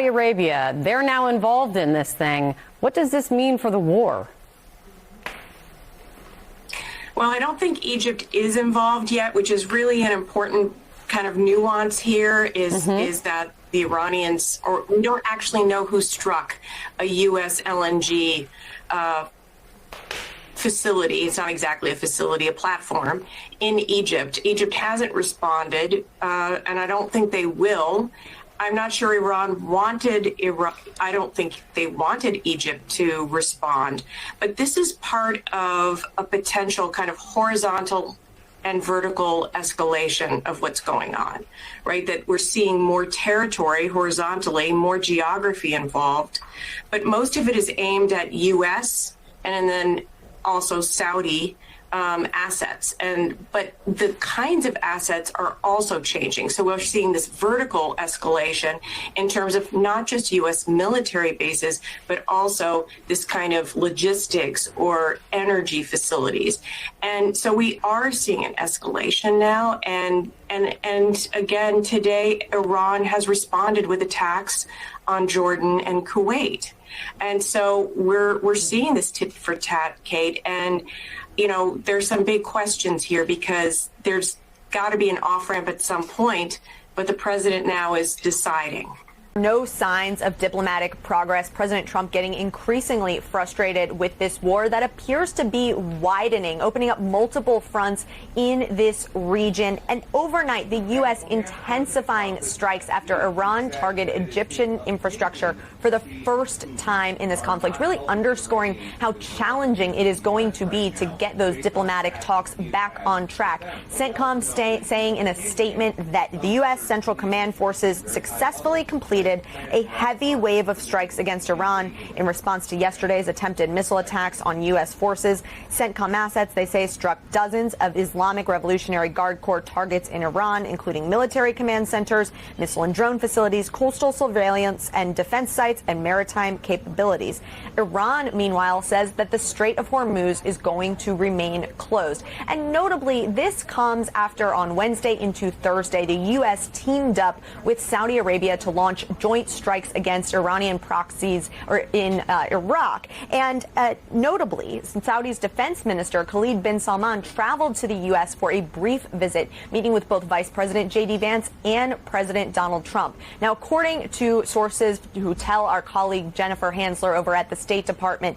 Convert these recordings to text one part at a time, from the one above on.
Arabia, they're now involved in this thing. What does this mean for the war? Well, I don't think Egypt is involved yet, which is really an important kind of nuance here is that the Iranians, or we don't actually know who struck a U.S. LNG facility. It's not exactly a facility, a platform in Egypt. Egypt hasn't responded, and I don't think they will. I'm not sure Iran wanted I don't think they wanted Egypt to respond, but this is part of a potential kind of horizontal and vertical escalation of what's going on, right? That we're seeing more territory horizontally, more geography involved, but most of it is aimed at U.S. and then also Saudi assets. But the kinds of assets are also changing. So we're seeing this vertical escalation in terms of not just U.S. military bases, but also this kind of logistics or energy facilities. And so we are seeing an escalation now. And again, today, Iran has responded with attacks on Jordan and Kuwait. And so we're seeing this tit for tat, Kate. And you know, there's some big questions here because there's got to be an off-ramp at some point, but the president now is deciding. No signs of diplomatic progress. President Trump getting increasingly frustrated with this war that appears to be widening, opening up multiple fronts in this region. And overnight, the U.S. intensifying strikes after Iran targeted Egyptian infrastructure for the first time in this conflict, really underscoring how challenging it is going to be to get those diplomatic talks back on track. CENTCOM saying in a statement that the U.S. Central Command forces successfully completed a heavy wave of strikes against Iran in response to yesterday's attempted missile attacks on U.S. forces. CENTCOM assets, they say, struck dozens of Islamic Revolutionary Guard Corps targets in Iran, including military command centers, missile and drone facilities, coastal surveillance and defense sites, and maritime capabilities. Iran, meanwhile, says that the Strait of Hormuz is going to remain closed. And notably, this comes after on Wednesday into Thursday, the U.S. teamed up with Saudi Arabia to launch joint strikes against Iranian proxies in Iraq. And notably, Saudi's defense minister Khalid bin Salman traveled to the U.S. for a brief visit, meeting with both Vice President J.D. Vance and President Donald Trump. Now, according to sources who tell our colleague Jennifer Hansler over at the State Department,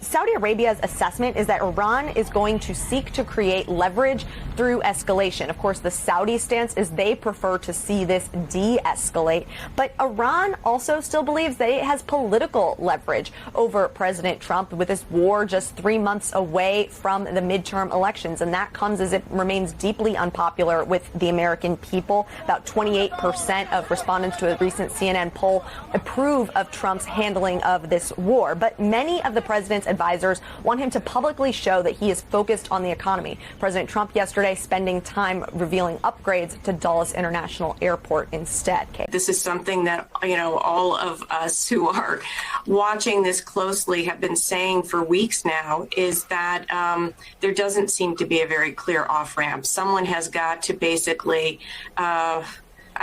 Saudi Arabia's assessment is that Iran is going to seek to create leverage through escalation. Of course, the Saudi stance is they prefer to see this de-escalate. But Iran also still believes that it has political leverage over President Trump with this war just 3 months away from the midterm elections. And that comes as it remains deeply unpopular with the American people. About 28% of respondents to a recent CNN poll approve of Trump's handling of this war. But many of the president's advisors want him to publicly show that he is focused on the economy. President Trump yesterday spending time revealing upgrades to Dulles International Airport instead. Kate. This is something that, you know, all of us who are watching this closely have been saying for weeks now, is that there doesn't seem to be a very clear off-ramp. Someone has got to basically, I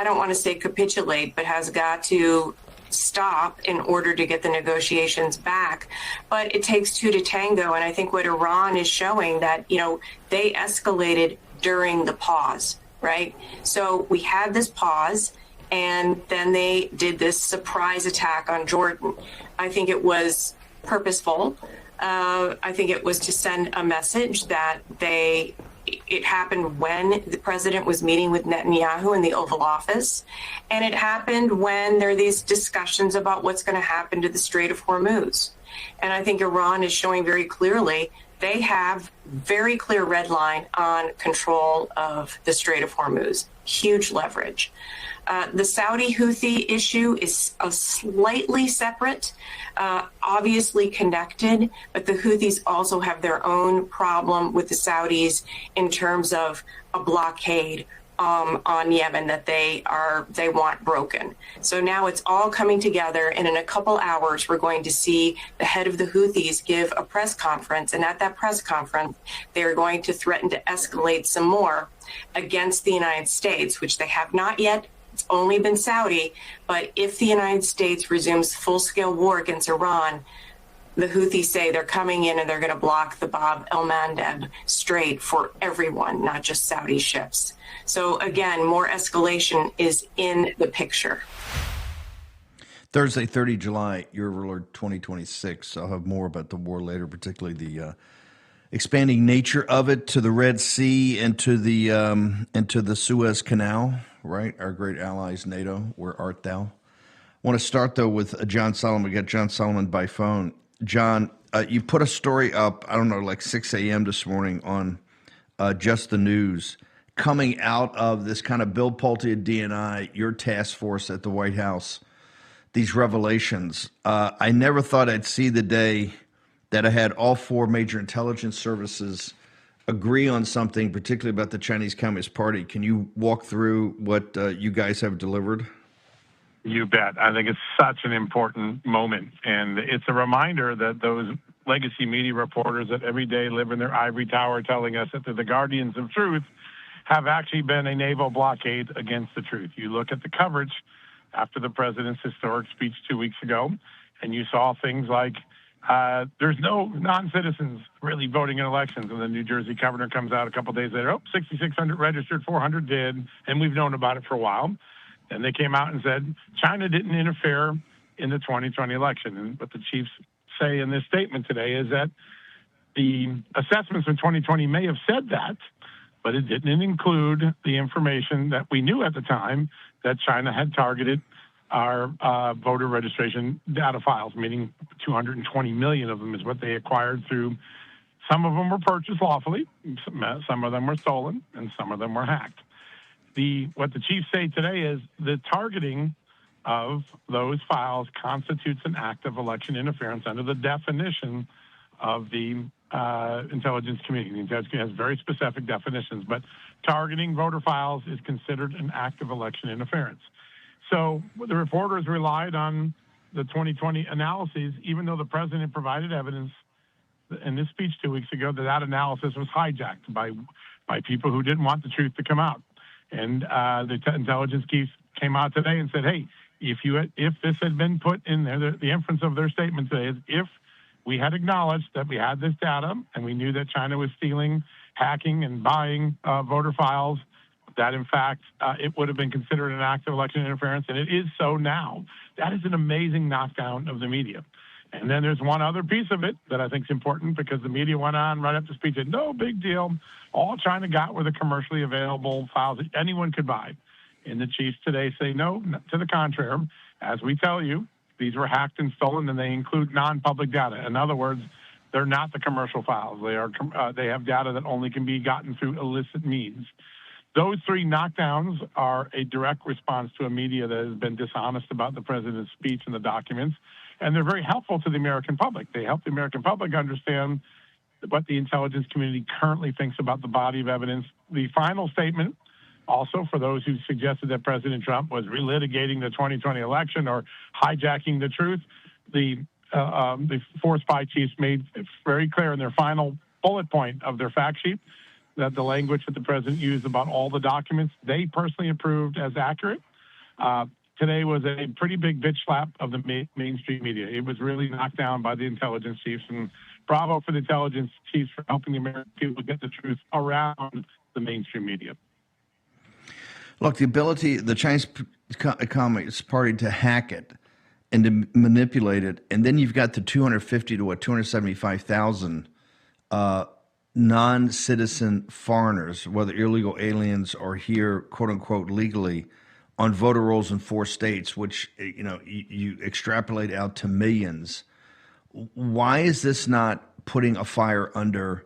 don't want to say capitulate, but has got to stop in order to get the negotiations back. But it takes two to tango. And I think what Iran is showing that, you know, they escalated during the pause, right? So we had this pause, and then they did this surprise attack on Jordan. I think it was purposeful. I think it was to send a message that it happened when the president was meeting with Netanyahu in the Oval Office. And it happened when there are these discussions about what's going to happen to the Strait of Hormuz. And I think Iran is showing very clearly they have very clear red line on control of the Strait of Hormuz. Huge leverage. The Saudi Houthi issue is a slightly separate, obviously connected, but the Houthis also have their own problem with the Saudis in terms of a blockade on Yemen that they want broken. So now it's all coming together, and in a couple hours we're going to see the head of the Houthis give a press conference, and at that press conference they're going to threaten to escalate some more against the United States, which they have not yet It's only been Saudi, but if the United States resumes full-scale war against Iran, the Houthis say they're coming in and they're going to block the Bab el-Mandeb Strait for everyone, not just Saudi ships. So again, more escalation is in the picture. Thursday, 30 July, year of our Lord 2026. I'll have more about the war later, particularly the expanding nature of it to the Red Sea and to the Suez Canal, right? Our great allies, NATO, where art thou? I want to start, though, with John Solomon. We got John Solomon by phone. John, you put a story up, I don't know, like 6 a.m. this morning on Just the News, coming out of this kind of Bill Pulte at DNI, your task force at the White House, these revelations. I never thought I'd see the day that I had all four major intelligence services agree on something, particularly about the Chinese Communist Party. Can you walk through what you guys have delivered? You bet. I think it's such an important moment. And it's a reminder that those legacy media reporters that every day live in their ivory tower telling us that they're the guardians of truth have actually been a naval blockade against the truth. You look at the coverage after the president's historic speech 2 weeks ago, and you saw things like there's no non-citizens really voting in elections. And the New Jersey governor comes out a couple of days later, 6,600 registered, 400 did, and we've known about it for a while. And they came out and said China didn't interfere in the 2020 election. And what the chiefs say in this statement today is that the assessments in 2020 may have said that, but it didn't include the information that we knew at the time that China had targeted our voter registration data files, meaning 220 million of them is what they acquired through. Some of them were purchased lawfully, some of them were stolen, and some of them were hacked. What the chiefs say today is the targeting of those files constitutes an act of election interference under the definition of the intelligence community. The intelligence community has very specific definitions, but targeting voter files is considered an act of election interference. So the reporters relied on the 2020 analyses, even though the president provided evidence in this speech 2 weeks ago that analysis was hijacked by people who didn't want the truth to come out. And the intelligence chiefs came out today and said, hey, if this had been put in there, the inference of their statement today is if we had acknowledged that we had this data and we knew that China was stealing, hacking, and buying voter files, that in fact it would have been considered an act of election interference, and it is so now. That is an amazing knockdown of the media. And then there's one other piece of it that I think is important, because the media went on right after the speech and no big deal. All China got were the commercially available files that anyone could buy. And the chiefs today say no, to the contrary. As we tell you, these were hacked and stolen, and they include non-public data. In other words, they're not the commercial files. They have data that only can be gotten through illicit means. Those three knockdowns are a direct response to a media that has been dishonest about the president's speech and the documents, and they're very helpful to the American public. They help the American public understand what the intelligence community currently thinks about the body of evidence. The final statement, also for those who suggested that President Trump was relitigating the 2020 election or hijacking the truth, the four spy chiefs made it very clear in their final bullet point of their fact sheet that the language that the president used about all the documents they personally approved as accurate. Today was a pretty big bitch slap of the mainstream media. It was really knocked down by the intelligence chiefs, and bravo for the intelligence chiefs for helping the American people get the truth around the mainstream media. Look, the ability, the Chinese Communist Party to hack it and to manipulate it, and then you've got the 250 to 275,000 non-citizen foreigners, whether illegal aliens or here, quote unquote, legally, on voter rolls in 4 states, which, you know, you extrapolate out to millions. Why is this not putting a fire under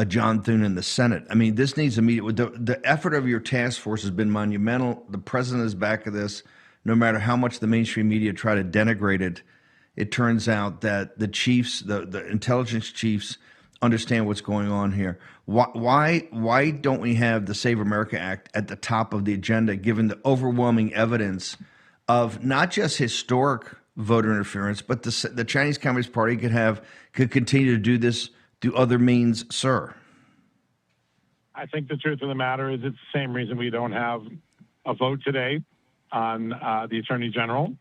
John Thune in the Senate? I mean, this needs immediate. The effort of your task force has been monumental. The president is back of this. No matter how much the mainstream media try to denigrate it, it turns out that the chiefs, the intelligence chiefs, understand what's going on here. Why don't we have the Save America Act at the top of the agenda, given the overwhelming evidence of not just historic voter interference, but the Chinese Communist Party could continue to do this through other means, sir? I think the truth of the matter is it's the same reason we don't have a vote today on the Attorney General,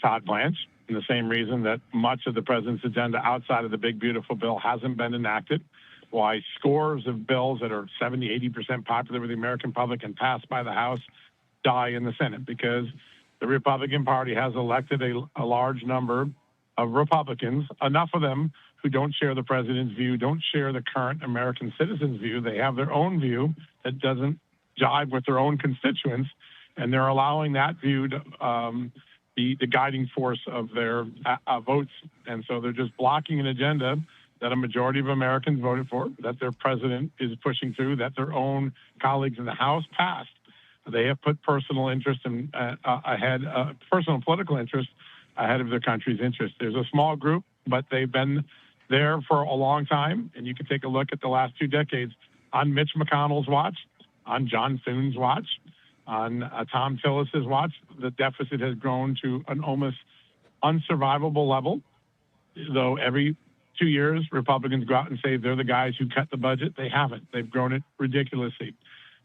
Todd Blanche, and the same reason that much of the president's agenda outside of the big, beautiful bill hasn't been enacted, why scores of bills that are 70, 80% popular with the American public and passed by the House die in the Senate, because the Republican Party has elected a large number of Republicans, enough of them who don't share the president's view, don't share the current American citizens' view. They have their own view that doesn't jive with their own constituents, and they're allowing that view to be the guiding force of their votes. And so they're just blocking an agenda that a majority of Americans voted for, that their president is pushing through, that their own colleagues in the House passed. They have put personal interest personal political interest ahead of their country's interest. There's a small group, but they've been there for a long time, and you can take a look at the last 2 decades on Mitch McConnell's watch, on John Thune's watch, on Tom Tillis's watch. The deficit has grown to an almost unsurvivable level, though every 2 years Republicans go out and say they're the guys who cut the budget. They haven't. They've grown it ridiculously.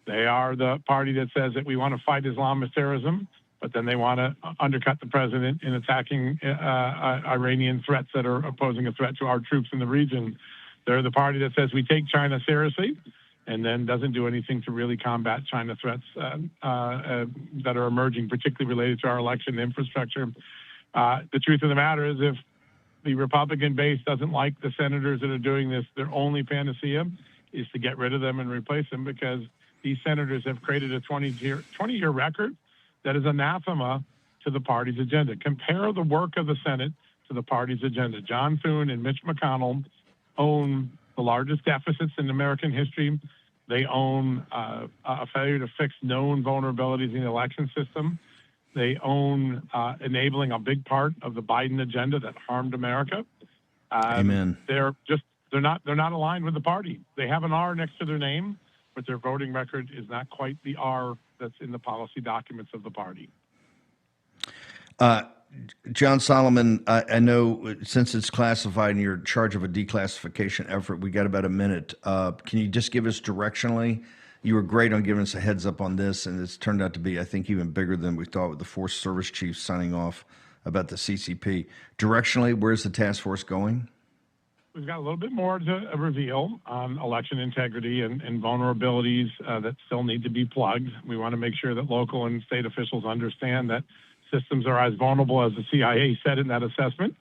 They are the party that says that we want to fight Islamist terrorism, but then they want to undercut the president in attacking Iranian threats that are posing a threat to our troops in the region. They're the party that says we take China seriously and then doesn't do anything to really combat China threats that are emerging, particularly related to our election infrastructure. The truth of the matter is, if the Republican base doesn't like the senators that are doing this, their only panacea is to get rid of them and replace them, because these senators have created a 20-year record that is anathema to the party's agenda. Compare the work of the Senate to the party's agenda. John Thune and Mitch McConnell own the largest deficits in American history. They own a failure to fix known vulnerabilities in the election system. They own enabling a big part of the Biden agenda that harmed America. Amen. They're not aligned with the party. They have an R next to their name, but their voting record is not quite the R that's in the policy documents of the party. John Solomon, I know since it's classified and you're in charge of a declassification effort, we got about a minute. Can you just give us directionally? You were great on giving us a heads up on this, and it's turned out to be, I think, even bigger than we thought, with the Force Service Chief signing off about the CCP. Directionally, where's the task force going? We've got a little bit more to reveal on election integrity and vulnerabilities that still need to be plugged. We want to make sure that local and state officials understand that systems are as vulnerable as the CIA said in that assessment.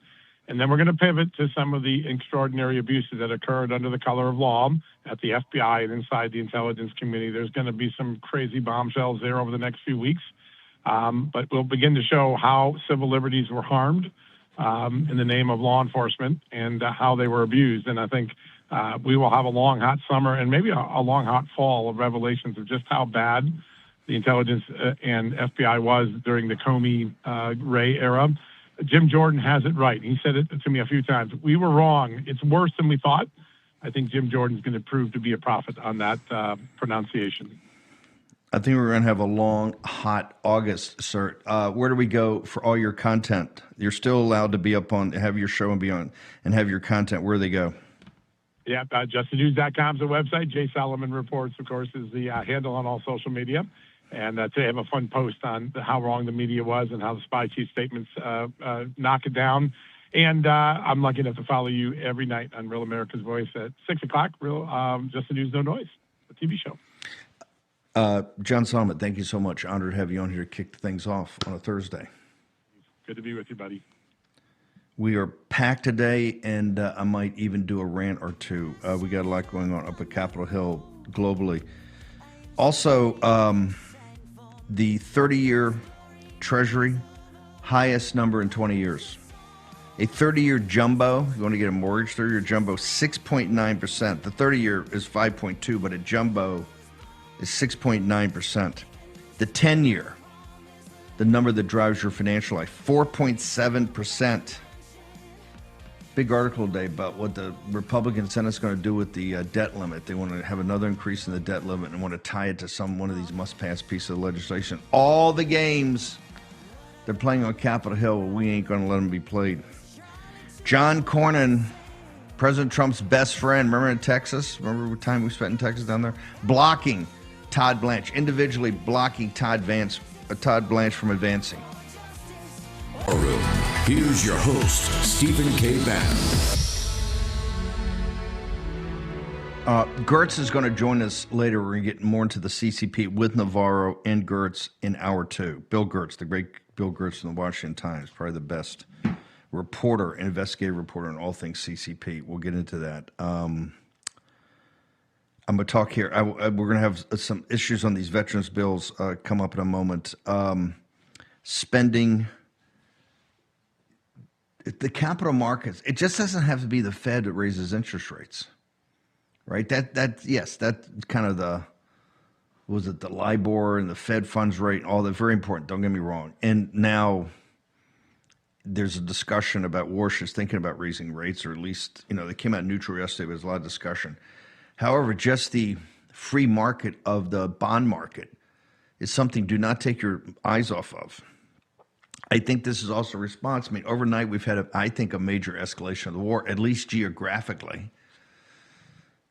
And then we're going to pivot to some of the extraordinary abuses that occurred under the color of law at the FBI and inside the intelligence community. There's going to be some crazy bombshells there over the next few weeks. But we'll begin to show how civil liberties were harmed in the name of law enforcement, and how they were abused. And I think we will have a long, hot summer and maybe a long, hot fall of revelations of just how bad the intelligence and FBI was during the Comey Wray era. Jim Jordan has it right. He said it to me a few times. We were wrong. It's worse than we thought. I think Jim Jordan's going to prove to be a prophet on that pronunciation. I think we're going to have a long, hot August, sir. Where do we go for all your content? You're still allowed to be up on, have your show and be on, and have your content. Where do they go? Yeah, justthenews.com is the website. Jay Solomon Reports, of course, is the handle on all social media. And today I have a fun post on how wrong the media was and how the spy chief statements knock it down. And I'm lucky enough to follow you every night on Real America's Voice at 6 o'clock, Just the News, No Noise, a TV show. John Solomon, thank you so much. Honored to have you on here to kick things off on a Thursday. Good to be with you, buddy. We are packed today, and I might even do a rant or two. We got a lot going on up at Capitol Hill globally. Also, the 30-year Treasury, highest number in 20 years. A 30-year jumbo, you want to get a mortgage, 30-year jumbo, 6.9%. The 30-year is 5.2, but a jumbo is 6.9%. The 10-year, the number that drives your financial life, 4.7%. Big article today about what the Republican Senate's going to do with the debt limit. They want to have another increase in the debt limit and want to tie it to one of these must-pass pieces of legislation. All the games they're playing on Capitol Hill, we ain't going to let them be played. John Cornyn, President Trump's best friend, remember in Texas? Remember the time we spent in Texas down there? Blocking Todd Blanche, individually blocking Todd Todd Blanche from advancing. Room. Here's your host, Stephen K. Bannon. Gertz is going to join us later. We're going to get more into the CCP with Navarro and Gertz in hour 2. Bill Gertz, the great Bill Gertz from the Washington Times, probably the best reporter, investigative reporter on all things CCP. We'll get into that. I'm going to talk here. We're going to have some issues on these veterans bills come up in a moment. Spending, the capital markets. It just doesn't have to be the Fed that raises interest rates, right? Yes, that kind of the LIBOR and the Fed funds rate, all that, very important. Don't get me wrong. And now there's a discussion about Warsh thinking about raising rates, or at least, they came out neutral yesterday. There's a lot of discussion. However, just the free market of the bond market is something do not take your eyes off of. I think this is also a response. I mean, overnight we've had, I think, a major escalation of the war, at least geographically.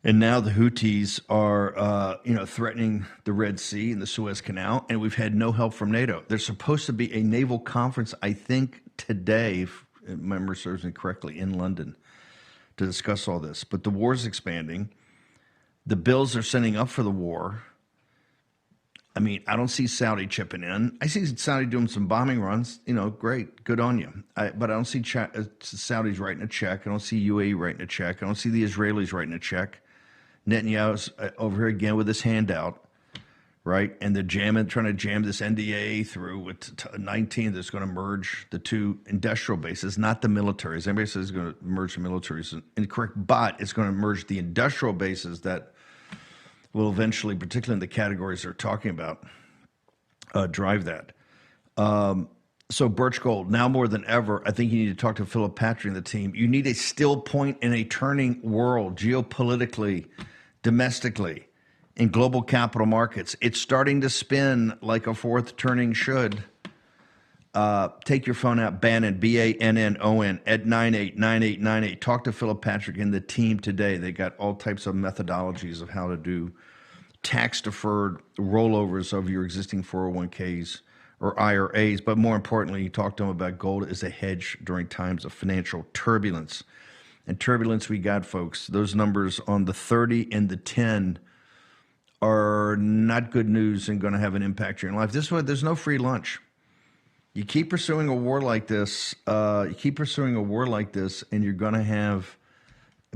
And now the Houthis are, threatening the Red Sea and the Suez Canal, and we've had no help from NATO. There's supposed to be a naval conference, I think, today, if memory serves me correctly, in London to discuss all this. But the war is expanding. The bills are setting up for the war. I mean, I don't see Saudi chipping in. I see Saudi doing some bombing runs. Great, good on you. But I don't see Saudis writing a check. I don't see UAE writing a check. I don't see the Israelis writing a check. Netanyahu's over here again with his handout, right? And they're trying to jam this NDA through with 19 that's going to merge the two industrial bases, not the militaries. Everybody says it's going to merge the militaries. Incorrect, but it's going to merge the industrial bases that will eventually, particularly in the categories they're talking about, drive that. So Birch Gold, now more than ever, I think you need to talk to Philip Patrick and the team. You need a still point in a turning world, geopolitically, domestically, in global capital markets. It's starting to spin like a fourth turning should. Take your phone out, Bannon, Bannon, at 989898. Talk to Philip Patrick and the team today. They got all types of methodologies of how to do tax-deferred rollovers of your existing 401ks or IRAs. But more importantly, you talk to them about gold as a hedge during times of financial turbulence. And turbulence we got, folks. Those numbers on the 30 and the 10 are not good news and going to have an impact on your life. This way, there's no free lunch. You keep pursuing a war like this, and you're going to have,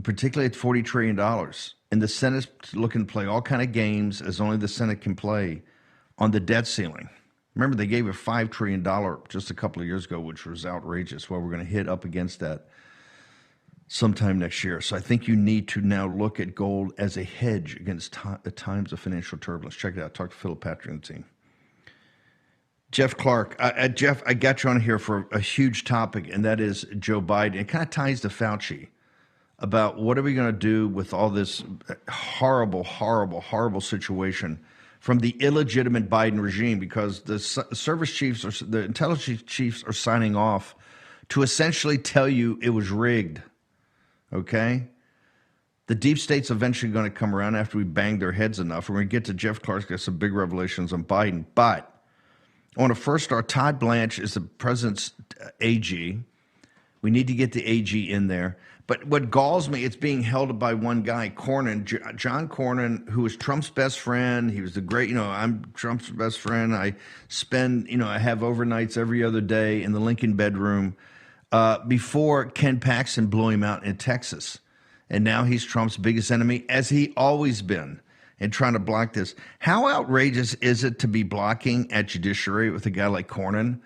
particularly at $40 trillion, and the Senate's looking to play all kind of games as only the Senate can play on the debt ceiling. Remember, they gave a $5 trillion just a couple of years ago, which was outrageous. Well, we're going to hit up against that sometime next year. So I think you need to now look at gold as a hedge against times of financial turbulence. Check it out. Talk to Philip Patrick and the team. Jeff Clark. Jeff, I got you on here for a huge topic, and that is Joe Biden. It kind of ties to Fauci about what are we going to do with all this horrible, horrible, horrible situation from the illegitimate Biden regime, because the service chiefs, the intelligence chiefs are signing off to essentially tell you it was rigged, okay? The deep state's eventually going to come around after we bang their heads enough. We're going to get to Jeff Clark's got some big revelations on Biden. But I want to first start. Todd Blanche is the president's AG. We need to get the AG in there. But what galls me, it's being held by one guy, Cornyn, John Cornyn, who was Trump's best friend. He was the great, I'm Trump's best friend. I have overnights every other day in the Lincoln bedroom before Ken Paxton blew him out in Texas. And now he's Trump's biggest enemy, as he always been, and trying to block this. How outrageous is it to be blocking at judiciary with a guy like Cornyn,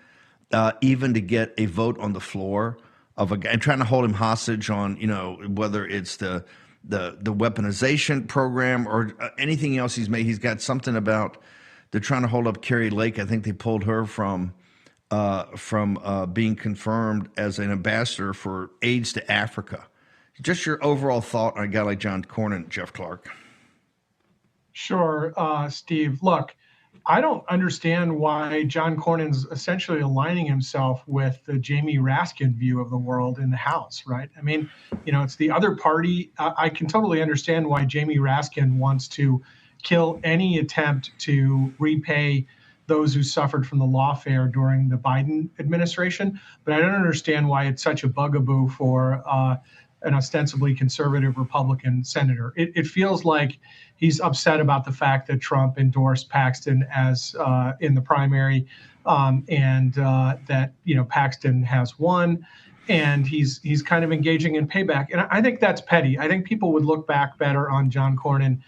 even to get a vote on the floor of a guy, and trying to hold him hostage on, whether it's the weaponization program or anything else he's made. He's got something about, they're trying to hold up Carrie Lake. I think they pulled her from being confirmed as an ambassador for AIDS to Africa. Just your overall thought on a guy like John Cornyn, Jeff Clark. Sure, Steve. Look, I don't understand why John Cornyn's essentially aligning himself with the Jamie Raskin view of the world in the House, right? I mean, it's the other party. I can totally understand why Jamie Raskin wants to kill any attempt to repay those who suffered from the lawfare during the Biden administration. But I don't understand why it's such a bugaboo for an ostensibly conservative Republican senator. It feels like he's upset about the fact that Trump endorsed Paxton as in the primary, and that Paxton has won, and he's kind of engaging in payback. And I think that's petty. I think people would look back better on John Cornyn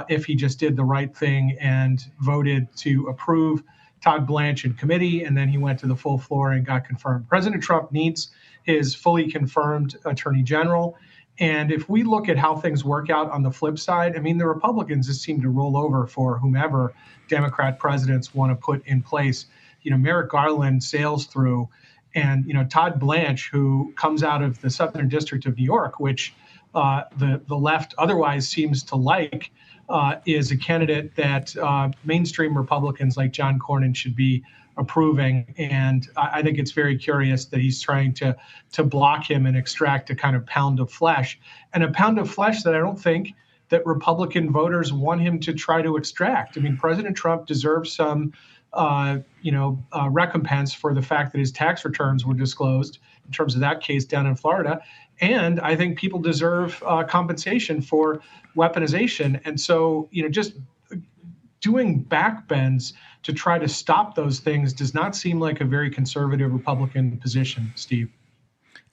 if he just did the right thing and voted to approve Todd Blanche in committee, and then he went to the full floor and got confirmed. President Trump needs his fully confirmed attorney general. And if we look at how things work out on the flip side, I mean, the Republicans just seem to roll over for whomever Democrat presidents want to put in place. Merrick Garland sails through, and, Todd Blanche, who comes out of the Southern District of New York, which the left otherwise seems to like, is a candidate that mainstream Republicans like John Cornyn should be approving. And I think it's very curious that he's trying to block him and extract a kind of pound of flesh, and a pound of flesh that I don't think that Republican voters want him to try to extract. I mean, President Trump deserves some, recompense for the fact that his tax returns were disclosed in terms of that case down in Florida. And I think people deserve compensation for weaponization. And so, just doing backbends to try to stop those things does not seem like a very conservative Republican position, Steve.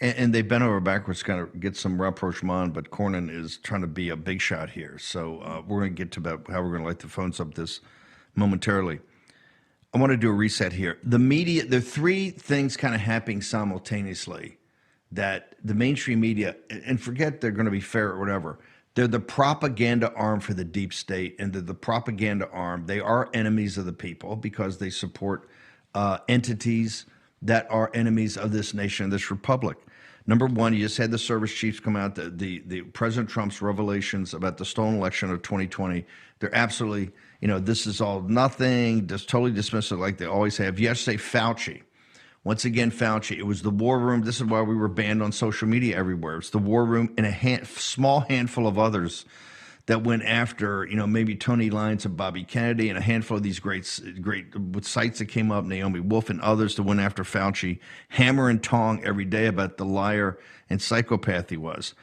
And they bent over backwards to kind of get some rapprochement, but Cornyn is trying to be a big shot here. So we're going to get to about how we're going to light the phones up this momentarily. I want to do a reset here. The media, there are three things kind of happening simultaneously that the mainstream media, and forget they're going to be fair or whatever, they're the propaganda arm for the deep state, and they're the propaganda arm. They are enemies of the people because they support entities that are enemies of this nation, this republic. Number one, you just had the service chiefs come out, the President Trump's revelations about the stolen election of 2020. They're absolutely, this is all nothing, just totally dismissive like they always have. Yesterday, Fauci. Once again, Fauci, it was the war room. This is why we were banned on social media everywhere. It's the war room and a small handful of others that went after, maybe Tony Lyons and Bobby Kennedy and a handful of these great sites that came up, Naomi Wolf and others that went after Fauci, hammer and tong every day about the liar and psychopath he was.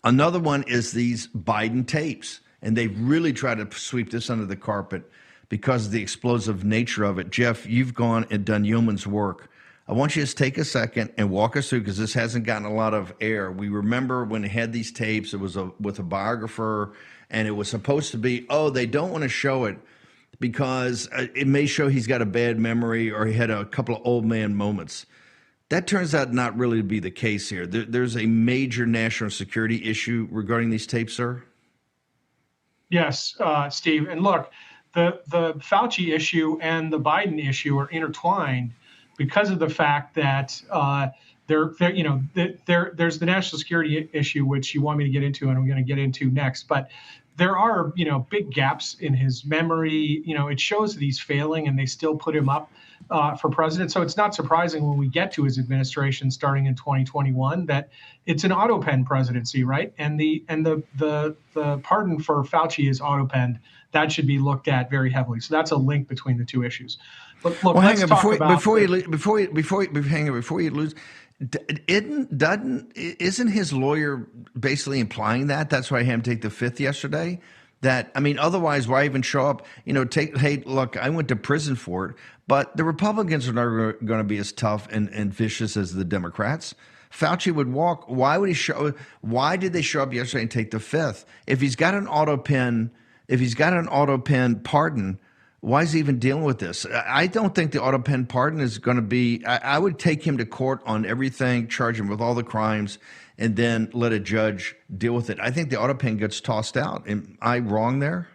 Another one is these Biden tapes, and they've really tried to sweep this under the carpet because of the explosive nature of it. Jeff, you've gone and done yeoman's work. I want you to take a second and walk us through, because this hasn't gotten a lot of air. We remember when they had these tapes, it was with a biographer, and it was supposed to be, they don't want to show it because it may show he's got a bad memory or he had a couple of old man moments. That turns out not really to be the case here. There's a major national security issue regarding these tapes, sir? Yes, Steve. And look, the Fauci issue and the Biden issue are intertwined because of the fact that there's the national security issue, which you want me to get into, and I'm going to get into next. But there are, big gaps in his memory. It shows that he's failing, and they still put him up for president. So it's not surprising when we get to his administration starting in 2021 that it's an auto-pen presidency, right? And the pardon for Fauci is auto-penned. That should be looked at very heavily. So that's a link between the two issues. But look, let's talk about before you lose. Isn't his lawyer basically implying that? That's why I had him take the fifth yesterday. Otherwise, why even show up? Hey, look, I went to prison for it, but the Republicans are not going to be as tough and vicious as the Democrats. Fauci would walk. Why would he show? Why did they show up yesterday and take the fifth? If he's got an auto pen pardon, why is he even dealing with this? I don't think the auto pen pardon is going to be. I would take him to court on everything, charge him with all the crimes, and then let a judge deal with it. I think the auto pen gets tossed out. Am I wrong there?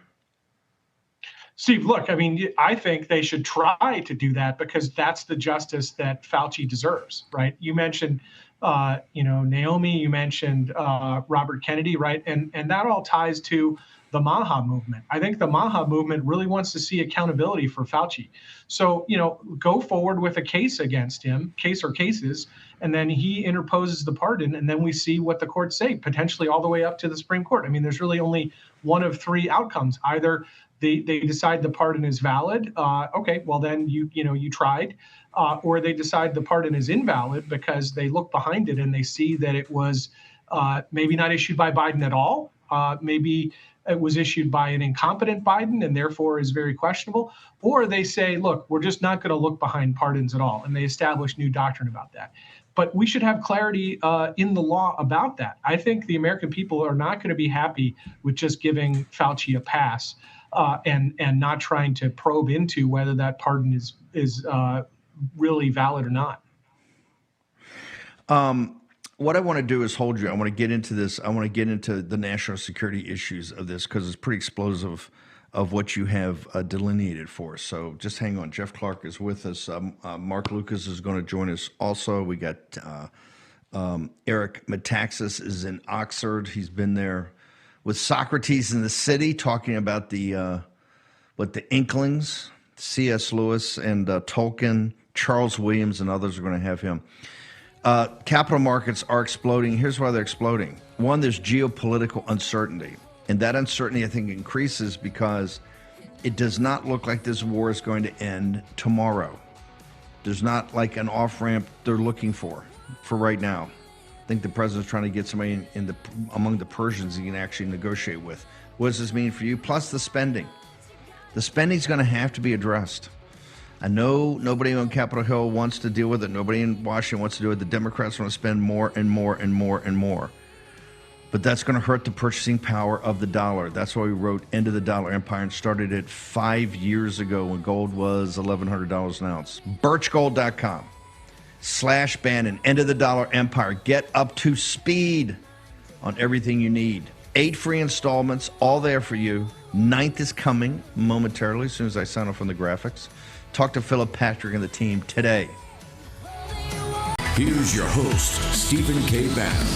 Steve, look, I think they should try to do that because that's the justice that Fauci deserves, right? You mentioned, Naomi, you mentioned Robert Kennedy, right? And that all ties to the Maha movement. I think the Maha movement really wants to see accountability for Fauci. So, go forward with a case against him, case or cases, and then he interposes the pardon, and then we see what the courts say, potentially all the way up to the Supreme Court. There's really only one of three outcomes. Either They decide the pardon is valid. Okay, well then you tried, or they decide the pardon is invalid because they look behind it and they see that it was maybe not issued by Biden at all. Maybe it was issued by an incompetent Biden and therefore is very questionable. Or they say, look, we're just not going to look behind pardons at all. And they establish new doctrine about that. But we should have clarity in the law about that. I think the American people are not going to be happy with just giving Fauci a pass and not trying to probe into whether that pardon is really valid or not. What I want to do is hold you. I want to get into this. I want to get into the national security issues of this because it's pretty explosive of what you have delineated for us. So just hang on. Jeff Clark is with us. Mark Lucas is going to join us also. We got Eric Metaxas is in Oxford. He's been there with Socrates in the City talking about the Inklings, C.S. Lewis and Tolkien, Charles Williams, and others are going to have him. Capital markets are exploding. Here's why they're exploding. One, there's geopolitical uncertainty. And that uncertainty, I think, increases because it does not look like this war is going to end tomorrow. There's not like an off-ramp they're looking for right now. I think the president's trying to get somebody among the Persians he can actually negotiate with. What does this mean for you? Plus the spending. The spending's going to have to be addressed. I know nobody on Capitol Hill wants to deal with it. Nobody in Washington wants to do it. The Democrats want to spend more and more and more and more. But that's going to hurt the purchasing power of the dollar. That's why we wrote End of the Dollar Empire and started it 5 years ago when gold was $1,100 an ounce. Birchgold.com/Bannon. End of the Dollar Empire. Get up to speed on everything you need. 8 free installments, all there for you. 9th is coming momentarily as soon as I sign off on the graphics. Talk to Philip Patrick and the team today. Here's your host, Stephen K. Bannon.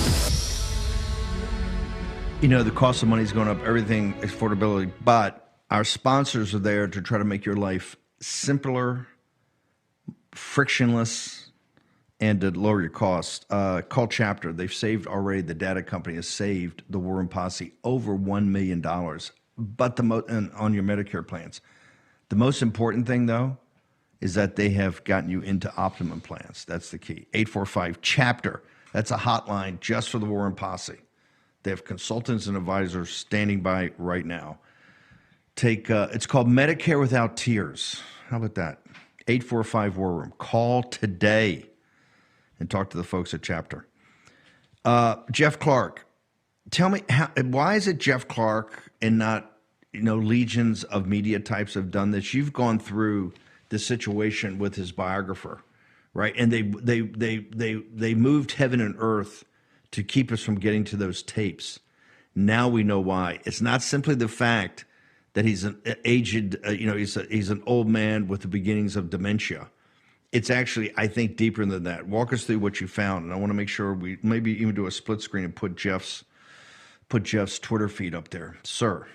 You know, the cost of money is going up, everything, affordability, but our sponsors are there to try to make your life simpler, frictionless, and to lower your costs. Call Chapter. They've saved already, the data company has saved the War Room Posse over $1 million, but on your Medicare plans. The most important thing, though, is that they have gotten you into optimum plans. That's the key. 845-CHAPTER. That's a hotline just for the War Room Posse. They have consultants and advisors standing by right now. It's called Medicare Without Tears. How about that? 845 War Room. Call today and talk to the folks at Chapter. Jeff Clark, tell me why is it Jeff Clark and not legions of media types have done this? You've gone through the situation with his biographer, right? And they moved heaven and earth to keep us from getting to those tapes. Now we know why. It's not simply the fact that he's an aged, he's an old man with the beginnings of dementia. It's actually, I think, deeper than that. Walk us through what you found, and I want to make sure we maybe even do a split screen and put Jeff's Twitter feed up there, sir.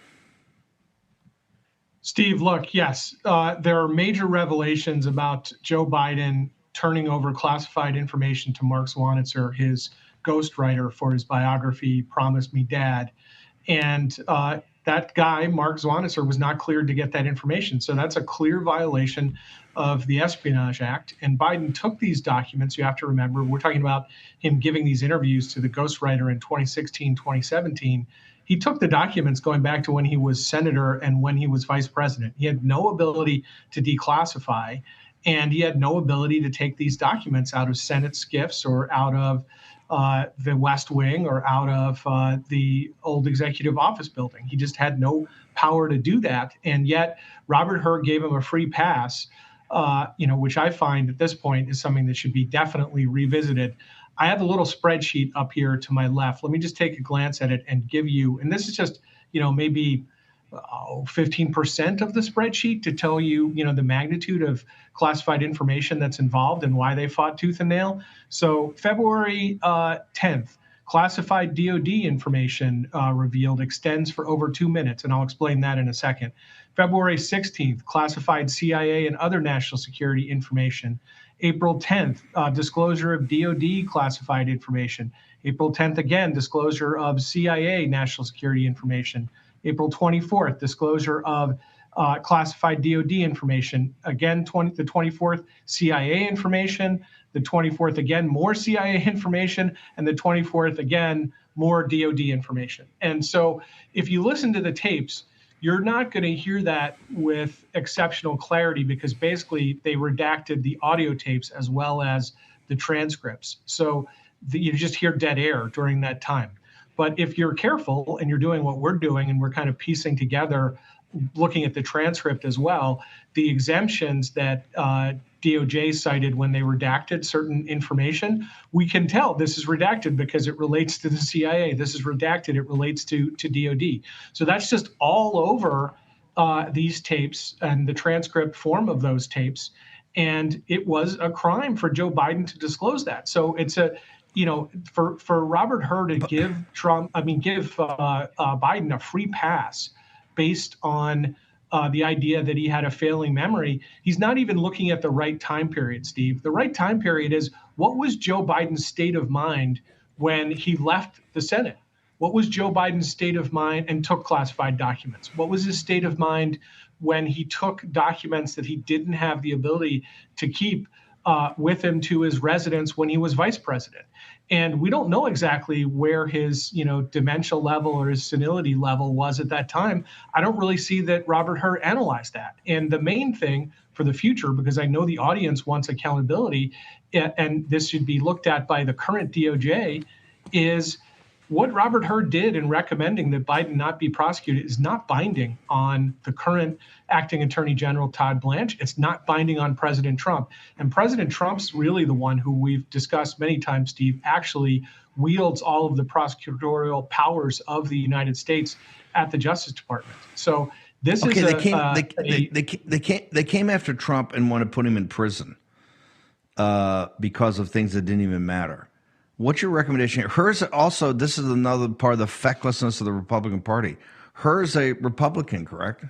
Steve, look, yes, there are major revelations about Joe Biden turning over classified information to Mark Zwonitzer, his ghostwriter for his biography, Promise Me Dad. And that guy, Mark Zwonitzer, was not cleared to get that information. So that's a clear violation of the Espionage Act. And Biden took these documents. You have to remember, we're talking about him giving these interviews to the ghostwriter in 2016, 2017. He took the documents going back to when he was senator and when he was vice president. He had no ability to declassify, and he had no ability to take these documents out of Senate skiffs or out of the West Wing or out of the old executive office building. He just had no power to do that. And yet Robert Hur gave him a free pass, which I find at this point is something that should be definitely revisited. I have a little spreadsheet up here to my left. Let me just take a glance at it and give you, and this is just, maybe 15% of the spreadsheet to tell you, the magnitude of classified information that's involved and why they fought tooth and nail. So February 10th, classified DOD information revealed extends for over 2 minutes, and I'll explain that in a second. February 16th, classified CIA and other national security information. April 10th, disclosure of DOD classified information. April 10th, again, disclosure of CIA national security information. April 24th, disclosure of classified DOD information. Again, the 24th, CIA information. The 24th, again, more CIA information. And the 24th, again, more DOD information. And so if you listen to the tapes, you're not going to hear that with exceptional clarity because basically they redacted the audio tapes as well as the transcripts. So you just hear dead air during that time. But if you're careful and you're doing what we're doing and we're kind of piecing together, looking at the transcript as well, the exemptions that DOJ cited when they redacted certain information, we can tell this is redacted because it relates to the CIA. This is redacted, it relates to DOD. So that's just all over these tapes and the transcript form of those tapes. And it was a crime for Joe Biden to disclose that. So it's for Robert Hur to give Biden a free pass based on the idea that he had a failing memory, he's not even looking at the right time period, Steve. The right time period is what was Joe Biden's state of mind when he left the Senate? What was Joe Biden's state of mind and took classified documents? What was his state of mind when he took documents that he didn't have the ability to keep with him to his residence when he was vice president? And we don't know exactly where his, dementia level or his senility level was at that time. I don't really see that Robert Hur analyzed that. And the main thing for the future, because I know the audience wants accountability, and this should be looked at by the current DOJ, is what Robert Hur did in recommending that Biden not be prosecuted is not binding on the current acting Attorney General, Todd Blanche. It's not binding on President Trump. And President Trump's really the one who we've discussed many times, Steve, actually wields all of the prosecutorial powers of the United States at the Justice Department. So this is they came after Trump and want to put him in prison because of things that didn't even matter. What's your recommendation here? Hers also, this is another part of the fecklessness of the Republican Party. Hers a Republican, correct?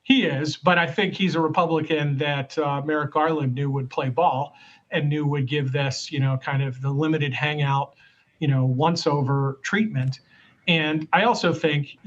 He is, but I think he's a Republican that Merrick Garland knew would play ball and knew would give this, kind of the limited hangout, once over treatment. And I also think,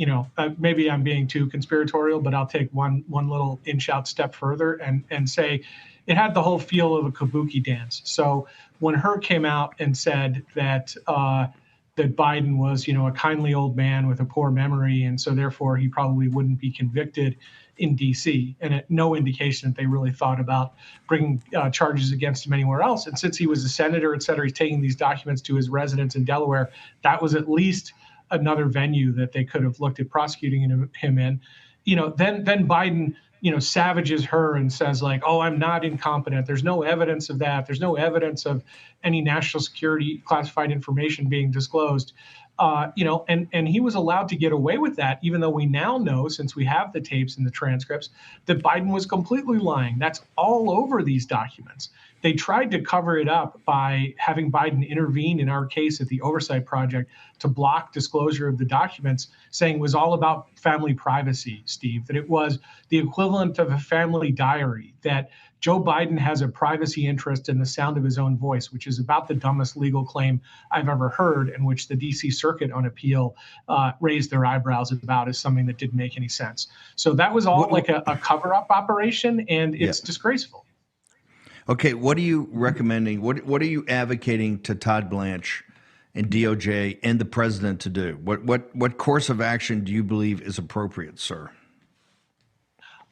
maybe I'm being too conspiratorial, but I'll take one little inch out step further and say it had the whole feel of a kabuki dance. So when Hur came out and said that that Biden was, a kindly old man with a poor memory, and so therefore he probably wouldn't be convicted in D.C., and no indication that they really thought about bringing charges against him anywhere else. And since he was a senator, et cetera, he's taking these documents to his residence in Delaware. That was at least another venue that they could have looked at prosecuting him in. Then Biden, savages her and says like, oh, I'm not incompetent. There's no evidence of that. There's no evidence of any national security classified information being disclosed. And he was allowed to get away with that, even though we now know, since we have the tapes and the transcripts, that Biden was completely lying. That's all over these documents. They tried to cover it up by having Biden intervene in our case at the Oversight Project to block disclosure of the documents, saying it was all about family privacy, Steve, that it was the equivalent of a family diary, that Joe Biden has a privacy interest in the sound of his own voice, which is about the dumbest legal claim I've ever heard, and which the D.C. Circuit on appeal raised their eyebrows about as something that didn't make any sense. So that was all like a cover-up operation, and it's disgraceful. Okay, what are you recommending? What are you advocating to Todd Blanche and DOJ and the president to do? What course of action do you believe is appropriate, sir?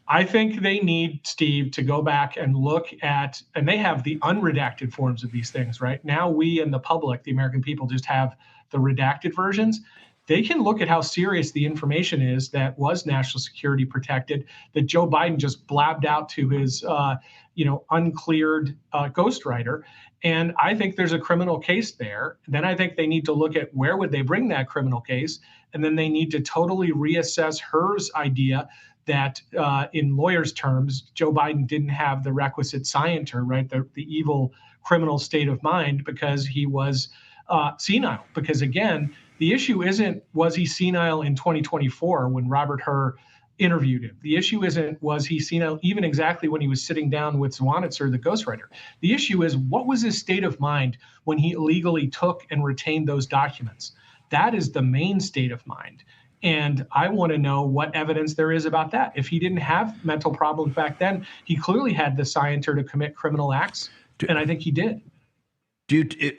I think they need, Steve, to go back and look at, and they have the unredacted forms of these things, right? Now we and the public, the American people, just have the redacted versions. They can look at how serious the information is that was national security protected, that Joe Biden just blabbed out to his, uncleared ghostwriter. And I think there's a criminal case there. Then I think they need to look at where would they bring that criminal case. And then they need to totally reassess Hur's idea that in lawyers' terms, Joe Biden didn't have the requisite scienter, right? The evil criminal state of mind because he was senile. Because again, the issue isn't was he senile in 2024 when Robert Hur interviewed him. The issue isn't was he senile even exactly when he was sitting down with Zwonitzer, the ghostwriter. The issue is what was his state of mind when he illegally took and retained those documents? That is the main state of mind. And I want to know what evidence there is about that. If he didn't have mental problems back then, he clearly had the scienter to commit criminal acts, and I think he did.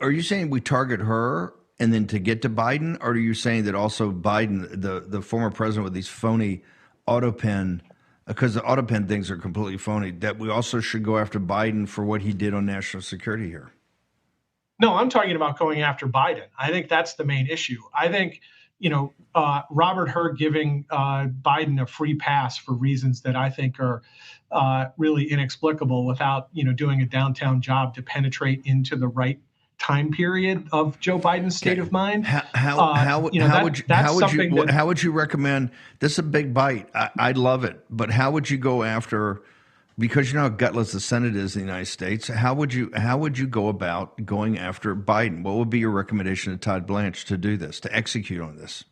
Are you saying we target her and then to get to Biden, or are you saying that also Biden, the former president with these phony autopen, because the autopen things are completely phony, that we also should go after Biden for what he did on national security here? No, I'm talking about going after Biden. I think that's the main issue. I think, Robert Hur giving Biden a free pass for reasons that I think are really inexplicable without, doing a downtown job to penetrate into the right time period of Joe Biden's state of mind. How would you recommend? This is a big bite. I'd love it, but how would you go after? Because you know how gutless the Senate is in the United States. How would you go about going after Biden? What would be your recommendation to Todd Blanche to do this, to execute on this?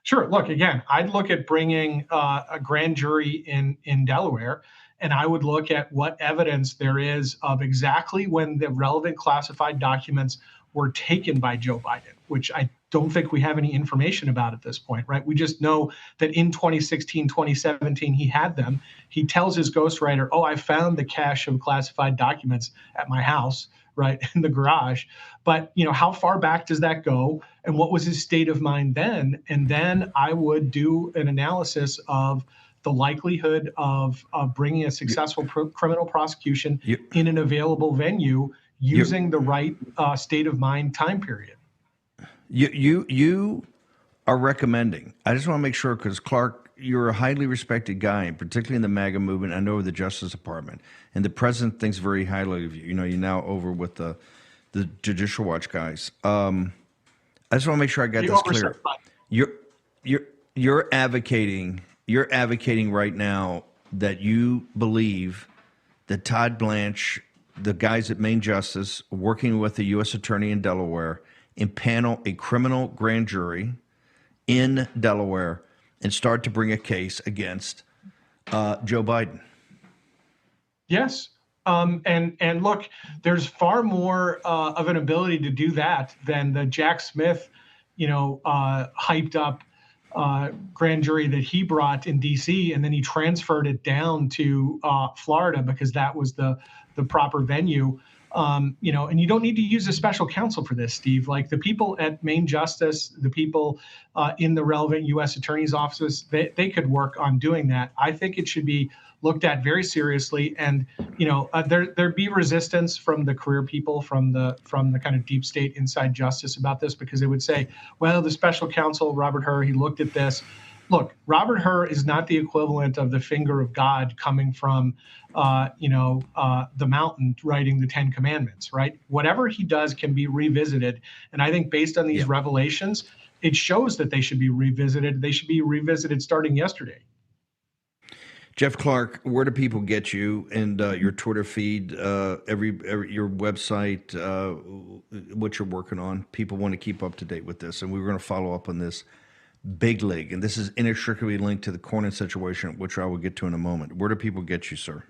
Sure. Look, again, I'd look at bringing a grand jury in Delaware, and I would look at what evidence there is of exactly when the relevant classified documents were taken by Joe Biden, which I don't think we have any information about at this point, right? We just know that in 2016, 2017, he had them. He tells his ghostwriter, oh, I found the cache of classified documents at my house, right, in the garage. But, how far back does that go? And what was his state of mind then? And then I would do an analysis of the likelihood of bringing a successful criminal prosecution in an available venue using the right state of mind time period. You are recommending, I just want to make sure, because Clark, you're a highly respected guy, and particularly in the MAGA movement, I know the Justice Department, and the president thinks very highly of you. You're now over with the Judicial Watch guys. I just want to make sure I got this clear. You're advocating right now that you believe that Todd Blanche, the guys at Maine Justice, working with the U.S. Attorney in Delaware, impanel a criminal grand jury in Delaware and start to bring a case against Joe Biden. Yes. And look, there's far more of an ability to do that than the Jack Smith, hyped up grand jury that he brought in D.C. and then he transferred it down to Florida because that was the proper venue. And you don't need to use a special counsel for this, Steve. Like the people at Maine Justice, the people in the relevant U.S. Attorney's offices, they could work on doing that. I think it should be looked at very seriously, and there'd be resistance from the career people, from the kind of deep state inside justice about this, because they would say, well, the special counsel Robert Hur, he looked at this. Look, Robert Hur is not the equivalent of the finger of God coming from, the mountain writing the 10 Commandments, right? Whatever he does can be revisited. And I think based on these revelations, it shows that they should be revisited. They should be revisited starting yesterday. Jeff Clark, where do people get you and your Twitter feed, your website, what you're working on? People want to keep up to date with this, and we're going to follow up on this big league. And this is inextricably linked to the Cornyn situation, which I will get to in a moment. Where do people get you, sir?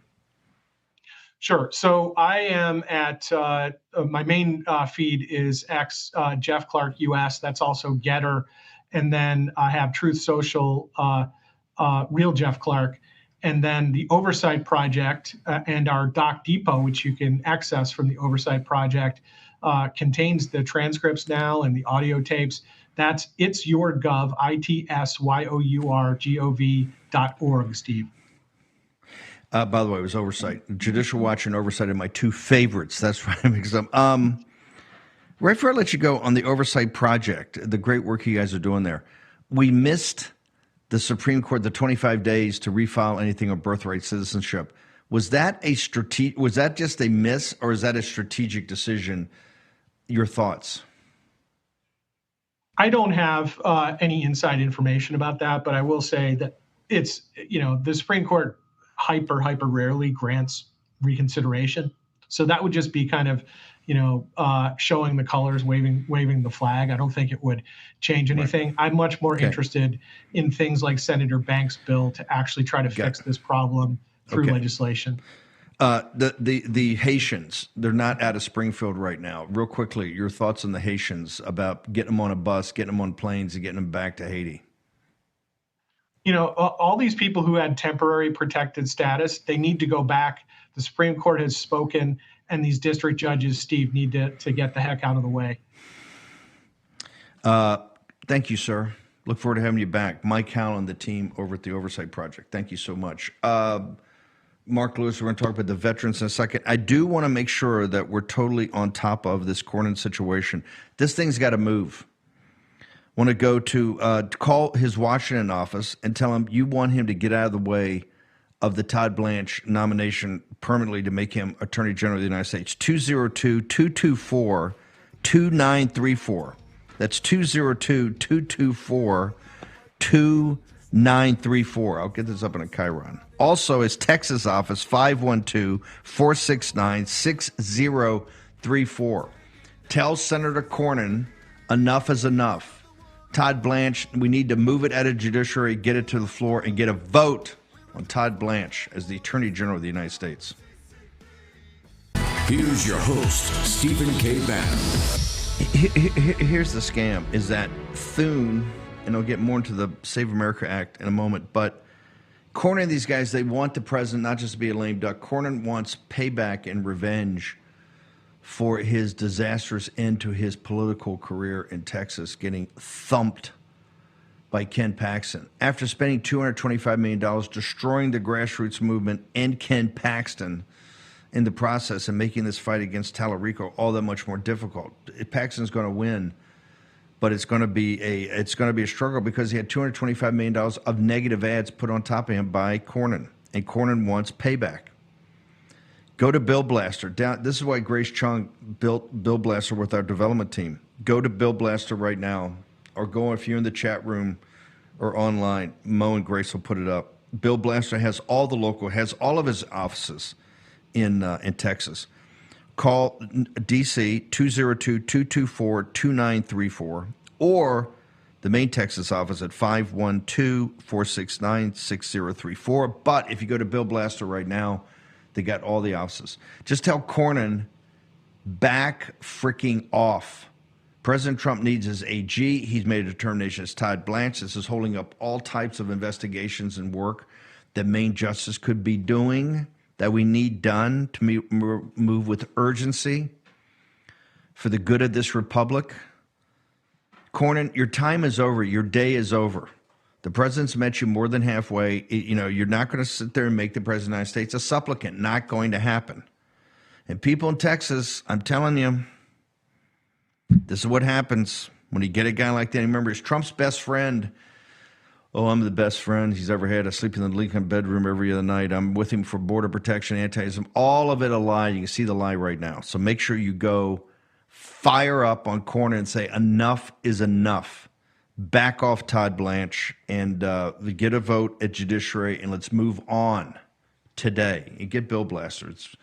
Sure. So I am at my main feed is X, Jeff Clark US. That's also Getter. And then I have Truth Social, Real Jeff Clark. And then the Oversight Project and our Doc Depot, which you can access from the Oversight Project, contains the transcripts now and the audio tapes. That's itsyourgov, itsyourgov.org, Steve. By the way, it was Oversight. Judicial Watch and Oversight are my two favorites. That's right. Because right before I let you go, on the Oversight Project, the great work you guys are doing there, we missed the Supreme Court, the 25 days to refile anything on birthright citizenship. Was that was that just a miss, or is that a strategic decision? Your thoughts? I don't have any inside information about that, but I will say that it's, the Supreme Court hyper rarely grants reconsideration. So that would just be kind of, showing the colors, waving the flag. I don't think it would change anything. Right. I'm much more interested in things like Senator Banks' bill to actually try to fix this problem through legislation. The Haitians, they're not out of Springfield right now. Real quickly, your thoughts on the Haitians about getting them on a bus, getting them on planes, and getting them back to Haiti. You know, all these people who had temporary protected status, they need to go back. The Supreme Court has spoken, and these district judges, Steve, need to get the heck out of the way. Thank you, sir. Look forward to having you back. Mike Howland, the team over at the Oversight Project. Thank you so much. Mark Lewis, we're going to talk about the veterans in a second. I do want to make sure that we're totally on top of this Cornyn situation. This thing's got to move. Want to go to call his Washington office and tell him you want him to get out of the way of the Todd Blanche nomination permanently to make him Attorney General of the United States. 202-224-2934. That's 202-224-2934. I'll get this up in a Chiron. Also, his Texas office, 512-469-6034. Tell Senator Cornyn enough is enough. Todd Blanche, we need to move it out of judiciary, get it to the floor, and get a vote on Todd Blanche as the Attorney General of the United States. Here's your host, Stephen K. Bannon. Here's the scam, is that Thune, and I'll get more into the Save America Act in a moment, but Cornyn, these guys, they want the president not just to be a lame duck. Cornyn wants payback and revenge for his disastrous end to his political career in Texas, getting thumped by Ken Paxton. After spending $225 million destroying the grassroots movement and Ken Paxton in the process and making this fight against Tallarico all that much more difficult. Paxton's going to win, but it's going to be a struggle because he had $225 million of negative ads put on top of him by Cornyn, and Cornyn wants payback. Go to Bill Blaster. This is why Grace Chung built Bill Blaster with our development team. Go to Bill Blaster right now, or go if you're in the chat room or online. Mo and Grace will put it up. Bill Blaster has all of his offices in Texas. Call DC 202-224-2934 or the main Texas office at 512-469-6034. But if you go to Bill Blaster right now, they got all the offices. Just tell Cornyn, back freaking off. President Trump needs his AG. He's made a determination as Todd Blanche. This is holding up all types of investigations and work that Maine Justice could be doing, that we need done to move with urgency for the good of this republic. Cornyn, your time is over. Your day is over. The president's met you more than halfway. You're not going to sit there and make the president of the United States a supplicant. Not going to happen. And people in Texas, I'm telling you, this is what happens when you get a guy like that. Remember, he's Trump's best friend. Oh, I'm the best friend he's ever had. I sleep in the Lincoln bedroom every other night. I'm with him for border protection, anti-ism. All of it a lie. You can see the lie right now. So make sure you go fire up on Cornyn and say, enough is enough. Back off Todd Blanche and get a vote at judiciary, and let's move on today. And get Bill Blaster. It's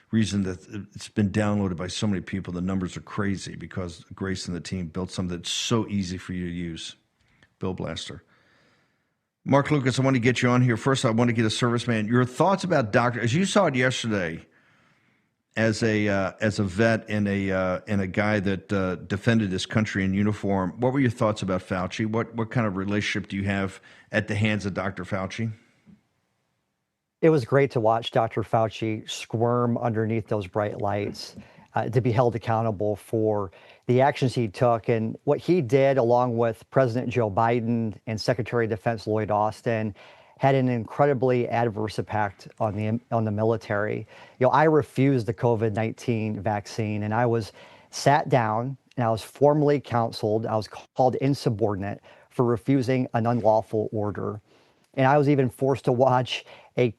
reason that it's been downloaded by so many people. The numbers are crazy because Grace and the team built something that's so easy for you to use. Bill Blaster. Mark Lucas, I want to get you on here. First, I want to get a serviceman. Your thoughts about Dr. As you saw it yesterday, as a vet and a guy that defended this country in uniform, what were your thoughts about Fauci? What kind of relationship do you have at the hands of Dr. Fauci? It was great to watch Dr. Fauci squirm underneath those bright lights, to be held accountable for the actions he took. And what he did, along with President Joe Biden and Secretary of Defense Lloyd Austin, had an incredibly adverse impact on the military. I refused the COVID-19 vaccine, and I was sat down and I was formally counseled. I was called insubordinate for refusing an unlawful order. And I was even forced to watch a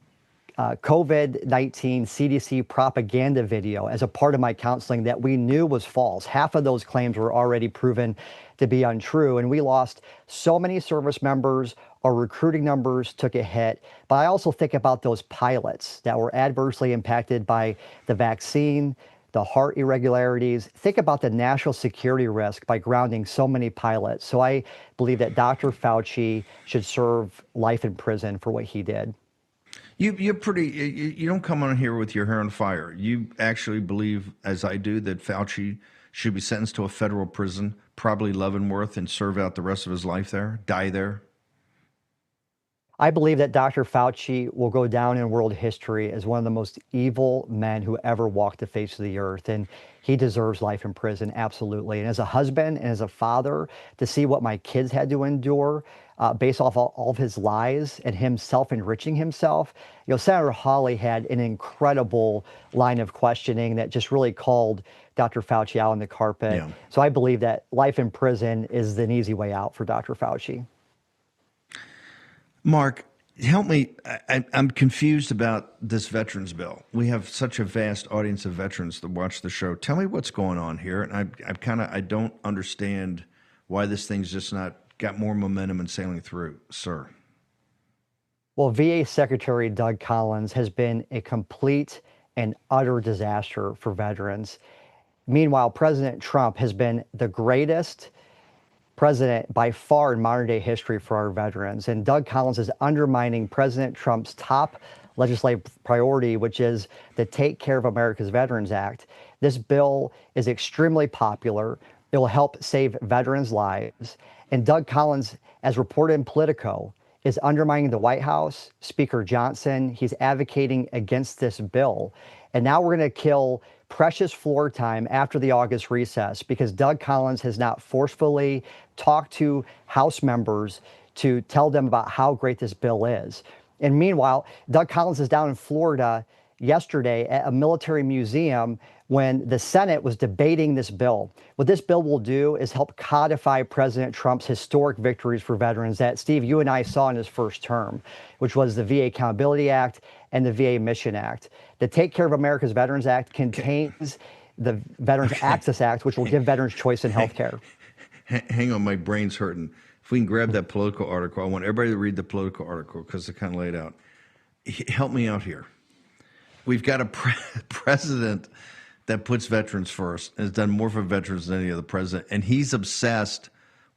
COVID-19 CDC propaganda video as a part of my counseling that we knew was false. Half of those claims were already proven to be untrue, and we lost so many service members. Our recruiting numbers took a hit. But I also think about those pilots that were adversely impacted by the vaccine, the heart irregularities. Think about the national security risk by grounding so many pilots. So I believe that Dr. Fauci should serve life in prison for what he did. You're pretty. You don't come on here with your hair on fire. You actually believe, as I do, that Fauci should be sentenced to a federal prison, probably Leavenworth, and serve out the rest of his life there, die there. I believe that Dr. Fauci will go down in world history as one of the most evil men who ever walked the face of the earth. And he deserves life in prison, absolutely. And as a husband and as a father, to see what my kids had to endure based off all of his lies and him self-enriching himself. You know, Senator Hawley had an incredible line of questioning that just really called Dr. Fauci out on the carpet. Yeah. So I believe that life in prison is an easy way out for Dr. Fauci. Mark, help me. I'm confused about this veterans bill. We have such a vast audience of veterans that watch the show. Tell me what's going on here. And I don't understand why this thing's just not got more momentum and sailing through, sir. Well, VA Secretary Doug Collins has been a complete and utter disaster for veterans. Meanwhile, President Trump has been the greatest president by far in modern day history for our veterans. And Doug Collins is undermining President Trump's top legislative priority, which is the Take Care of America's Veterans Act. This bill is extremely popular. It will help save veterans' lives. And Doug Collins, as reported in Politico, is undermining the White House, Speaker Johnson. He's advocating against this bill. And now we're going to kill precious floor time after the August recess because Doug Collins has not forcefully talked to House members to tell them about how great this bill is. And meanwhile, Doug Collins is down in Florida yesterday at a military museum when the Senate was debating this bill. What this bill will do is help codify President Trump's historic victories for veterans that, Steve, you and I saw in his first term, which was the VA Accountability Act and the VA Mission Act. The Take Care of America's Veterans Act contains the Veterans Access Act, which will give veterans choice in health care. Hang on, my brain's hurting. If we can grab that Politico article, I want everybody to read the Politico article because it's kind of laid out. Help me out here. We've got a president that puts veterans first and has done more for veterans than any other president. And he's obsessed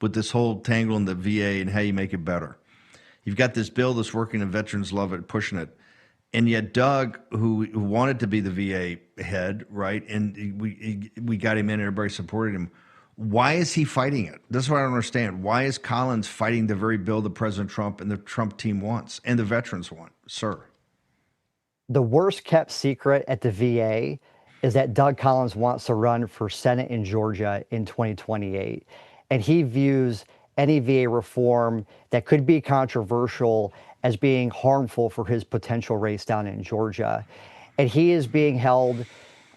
with this whole tangle in the VA and how you make it better. You've got this bill that's working and veterans love it, pushing it. And yet Doug, who wanted to be the VA head, right, and we got him in and everybody supported him. Why is he fighting it? That's what I don't understand. Why is Collins fighting the very bill that President Trump and the Trump team wants and the veterans want, sir? The worst kept secret at the VA is that Doug Collins wants to run for Senate in Georgia in 2028. And he views any VA reform that could be controversial as being harmful for his potential race down in Georgia. And he is being held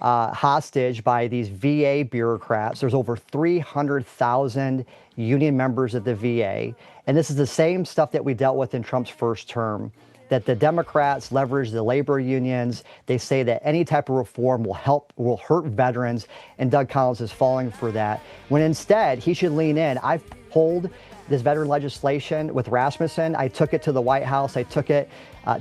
hostage by these VA bureaucrats. There's over 300,000 union members at the VA. And this is the same stuff that we dealt with in Trump's first term, that the Democrats leverage the labor unions. They say that any type of reform will hurt veterans, and Doug Collins is falling for that, when instead he should lean in. I've pulled this veteran legislation with Rasmussen. I took it to the White House. I took it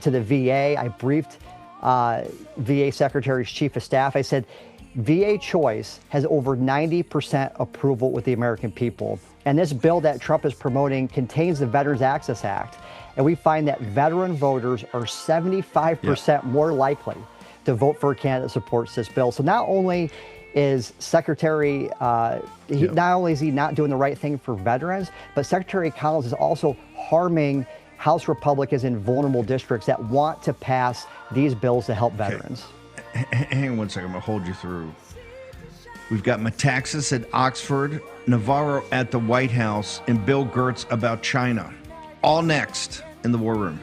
to the VA. I briefed VA Secretary's Chief of Staff. I said, VA choice has over 90% approval with the American people. And this bill that Trump is promoting contains the Veterans Access Act. And we find that veteran voters are 75% more likely to vote for a candidate that supports this bill. So not only is Secretary, not only is he not doing the right thing for veterans, but Secretary Collins is also harming House Republicans in vulnerable districts that want to pass these bills to help veterans. Hang on one second, I'm gonna hold you through. We've got Metaxas at Oxford, Navarro at the White House, and Bill Gertz about China. All next in the War Room.